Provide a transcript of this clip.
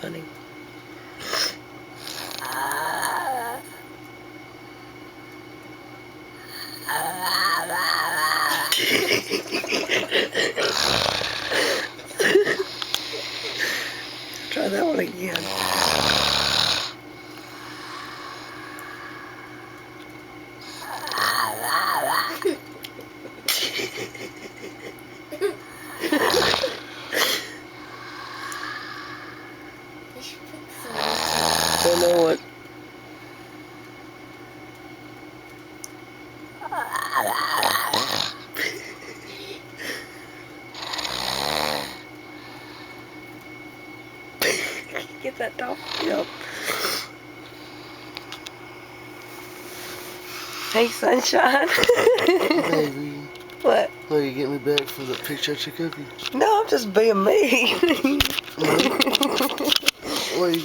honey. Try that one again. Don't know what. Get that dog. Yep. Hey, sunshine. Baby. What? Oh, you get me back for the picture I took of you? No, I'm just being me. What are you